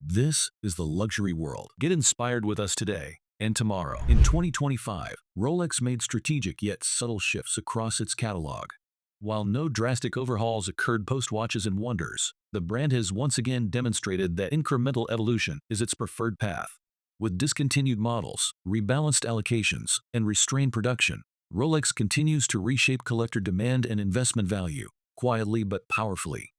This is the luxury world. Get inspired with us today and tomorrow. In 2025, Rolex made strategic yet subtle shifts across its catalog. While no drastic overhauls occurred post Watches and Wonders, the brand has once again demonstrated that incremental evolution is its preferred path. With discontinued models, rebalanced allocations, and restrained production, Rolex continues to reshape collector demand and investment value, quietly but powerfully.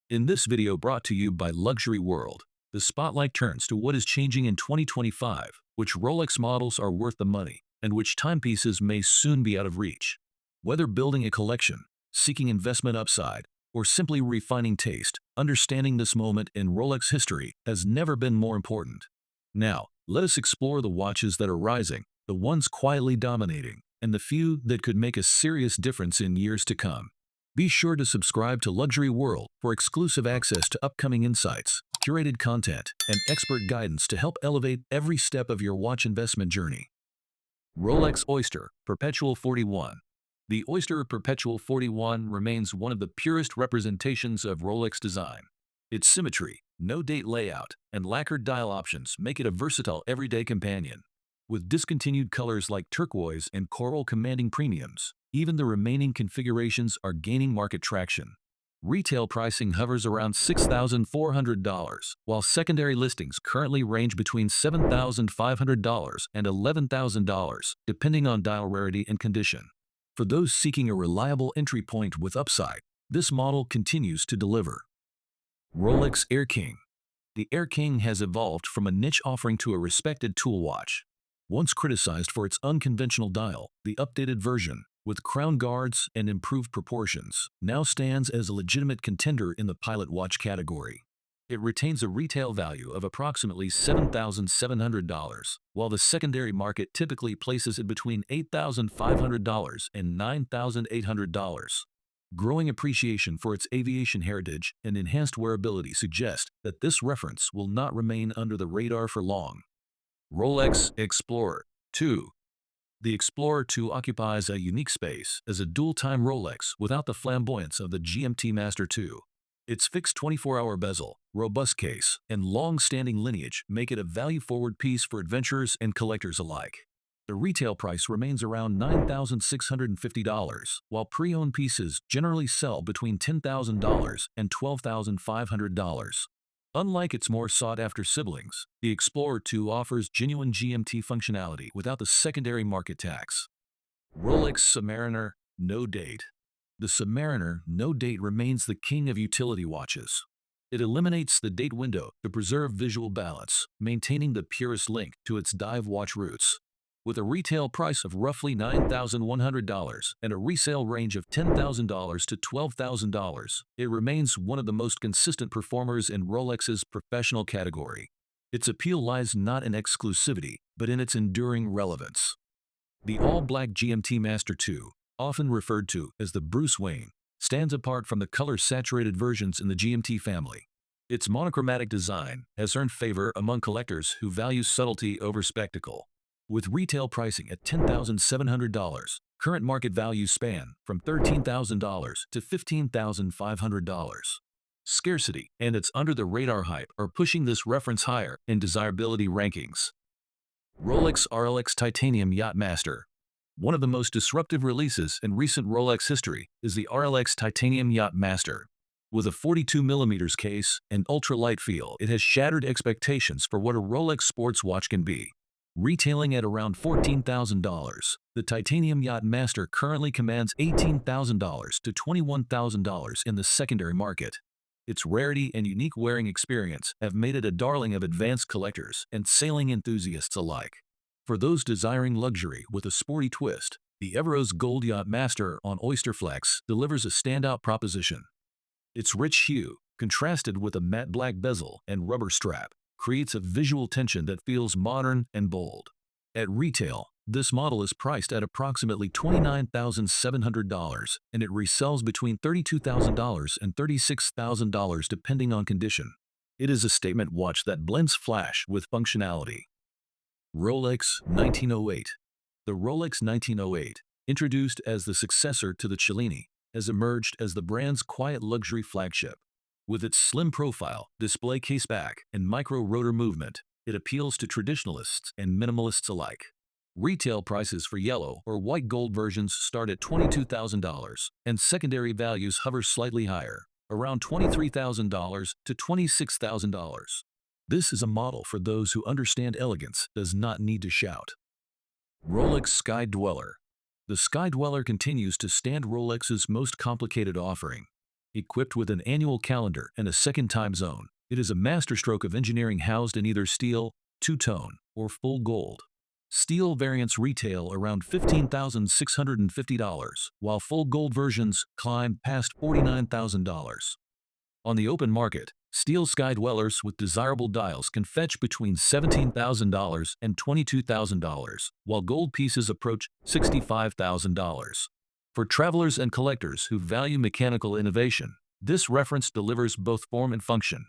In this video brought to you by Luxury World, the spotlight turns to what is changing in 2025, which Rolex models are worth the money, and which timepieces may soon be out of reach. Whether building a collection, seeking investment upside, or simply refining taste, understanding this moment in Rolex history has never been more important. Now, let us explore the watches that are rising, the ones quietly dominating, and the few that could make a serious difference in years to come. Be sure to subscribe to Luxury World for exclusive access to upcoming insights, curated content, and expert guidance to help elevate every step of your watch investment journey. Rolex Oyster Perpetual 41. The Oyster Perpetual 41 remains one of the purest representations of Rolex design. Its symmetry, no-date layout, and lacquered dial options make it a versatile everyday companion. With discontinued colors like turquoise and coral commanding premiums, even the remaining configurations are gaining market traction. Retail pricing hovers around $6,400, while secondary listings currently range between $7,500 and $11,000, depending on dial rarity and condition. For those seeking a reliable entry point with upside, this model continues to deliver. Rolex Air King. The Air King has evolved from a niche offering to a respected tool watch. Once criticized for its unconventional dial, the updated version, with crown guards and improved proportions, now stands as a legitimate contender in the pilot watch category. It retains a retail value of approximately $7,700, while the secondary market typically places it between $8,500 and $9,800. Growing appreciation for its aviation heritage and enhanced wearability suggest that this reference will not remain under the radar for long. Rolex Explorer 2. The Explorer 2 occupies a unique space as a dual-time Rolex without the flamboyance of the GMT-Master II. Its fixed 24-hour bezel, robust case, and long-standing lineage make it a value-forward piece for adventurers and collectors alike. The retail price remains around $9,650, while pre-owned pieces generally sell between $10,000 and $12,500. Unlike its more sought-after siblings, the Explorer 2 offers genuine GMT functionality without the secondary market tax. Rolex Submariner No Date. The Submariner No Date remains the king of utility watches. It eliminates the date window to preserve visual balance, maintaining the purest link to its dive watch roots. With a retail price of roughly $9,100 and a resale range of $10,000 to $12,000, it remains one of the most consistent performers in Rolex's professional category. Its appeal lies not in exclusivity, but in its enduring relevance. The all-black GMT-Master II, often referred to as the Bruce Wayne, stands apart from the color-saturated versions in the GMT family. Its monochromatic design has earned favor among collectors who value subtlety over spectacle. With retail pricing at $10,700, current market values span from $13,000 to $15,500. Scarcity and its under-the-radar hype are pushing this reference higher in desirability rankings. Rolex RLX Titanium Yachtmaster. One of the most disruptive releases in recent Rolex history is the RLX Titanium Yachtmaster. With a 42mm case and ultra-light feel, it has shattered expectations for what a Rolex sports watch can be. Retailing at around $14,000, the Titanium Yachtmaster currently commands $18,000 to $21,000 in the secondary market. Its rarity and unique wearing experience have made it a darling of advanced collectors and sailing enthusiasts alike. For those desiring luxury with a sporty twist, the Everose Gold Yachtmaster on Oyster Flex delivers a standout proposition. Its rich hue, contrasted with a matte black bezel and rubber strap, creates a visual tension that feels modern and bold. At retail, this model is priced at approximately $29,700, and it resells between $32,000 and $36,000 depending on condition. It is a statement watch that blends flash with functionality. Rolex 1908. The Rolex 1908, introduced as the successor to the Cellini, has emerged as the brand's quiet luxury flagship. With its slim profile, display case back, and micro-rotor movement, it appeals to traditionalists and minimalists alike. Retail prices for yellow or white gold versions start at $22,000, and secondary values hover slightly higher, around $23,000 to $26,000. This is a model for those who understand elegance does not need to shout. Rolex Sky Dweller. The Sky Dweller continues to stand Rolex's most complicated offering. Equipped with an annual calendar and a second time zone, it is a masterstroke of engineering housed in either steel, two-tone, or full gold. Steel variants retail around $15,650, while full gold versions climb past $49,000. On the open market, steel Sky Dwellers with desirable dials can fetch between $17,000 and $22,000, while gold pieces approach $65,000. For travelers and collectors who value mechanical innovation, this reference delivers both form and function.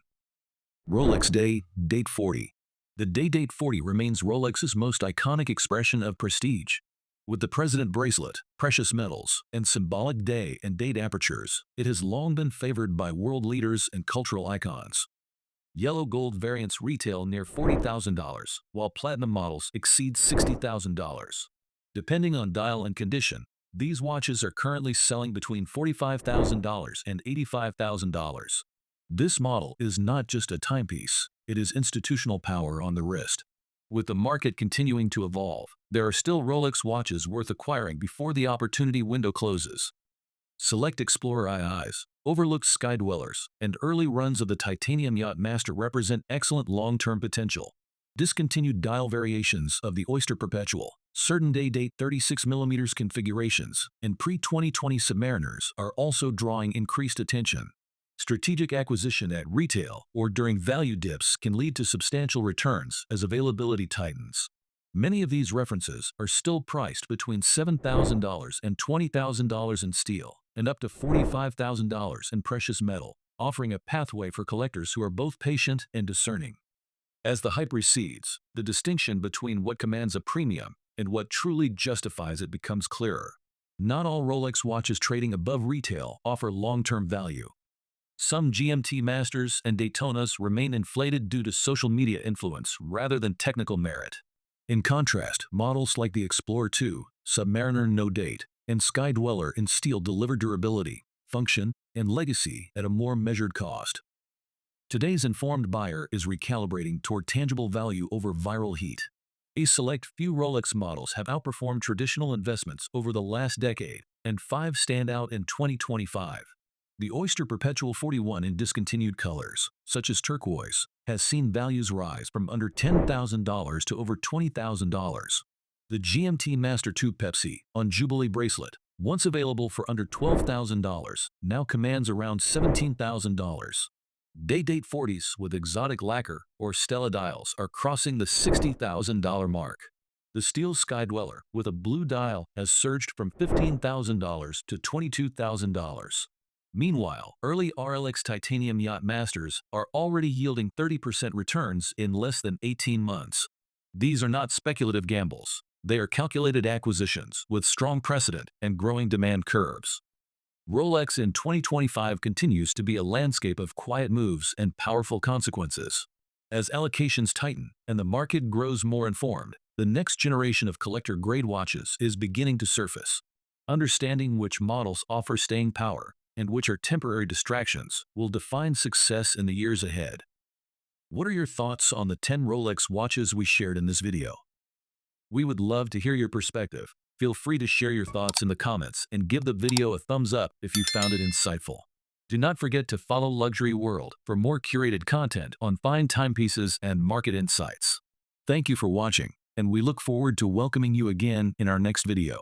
Rolex Date 40. The Date 40 remains Rolex's most iconic expression of prestige. With the President bracelet, precious metals, and symbolic day and date apertures, it has long been favored by world leaders and cultural icons. Yellow gold variants retail near $40,000, while platinum models exceed $60,000. Depending on dial and condition, these watches are currently selling between $45,000 and $85,000. This model is not just a timepiece, it is institutional power on the wrist. With the market continuing to evolve, there are still Rolex watches worth acquiring before the opportunity window closes. Select Explorer IIs, overlooked Sky Dwellers, and early runs of the Titanium Yacht Master represent excellent long-term potential. Discontinued dial variations of the Oyster Perpetual, certain date 36mm configurations, and pre-2020 Submariners are also drawing increased attention. Strategic acquisition at retail or during value dips can lead to substantial returns as availability tightens. Many of these references are still priced between $7,000 and $20,000 in steel and up to $45,000 in precious metal, offering a pathway for collectors who are both patient and discerning. As the hype recedes, the distinction between what commands a premium and what truly justifies it becomes clearer. Not all Rolex watches trading above retail offer long-term value. Some GMT Masters and Daytonas remain inflated due to social media influence rather than technical merit. In contrast, models like the Explorer II, Submariner No Date, and Sky Dweller in steel deliver durability, function, and legacy at a more measured cost. Today's informed buyer is recalibrating toward tangible value over viral heat. A select few Rolex models have outperformed traditional investments over the last decade, and 5 stand out in 2025. The Oyster Perpetual 41 in discontinued colors, such as turquoise, has seen values rise from under $10,000 to over $20,000. The GMT-Master II Pepsi on Jubilee bracelet, once available for under $12,000, now commands around $17,000. Date 40s with exotic lacquer or Stella dials are crossing the $60,000 mark. The steel Sky Dweller with a blue dial has surged from $15,000 to $22,000. Meanwhile, early RLX Titanium Yacht Masters are already yielding 30% returns in less than 18 months. These are not speculative gambles. They are calculated acquisitions with strong precedent and growing demand curves. Rolex in 2025 continues to be a landscape of quiet moves and powerful consequences. As allocations tighten and the market grows more informed, the next generation of collector-grade watches is beginning to surface. Understanding which models offer staying power and which are temporary distractions will define success in the years ahead. What are your thoughts on the 10 Rolex watches we shared in this video? We would love to hear your perspective. Feel free to share your thoughts in the comments and give the video a thumbs up if you found it insightful. Do not forget to follow Luxury World for more curated content on fine timepieces and market insights. Thank you for watching, and we look forward to welcoming you again in our next video.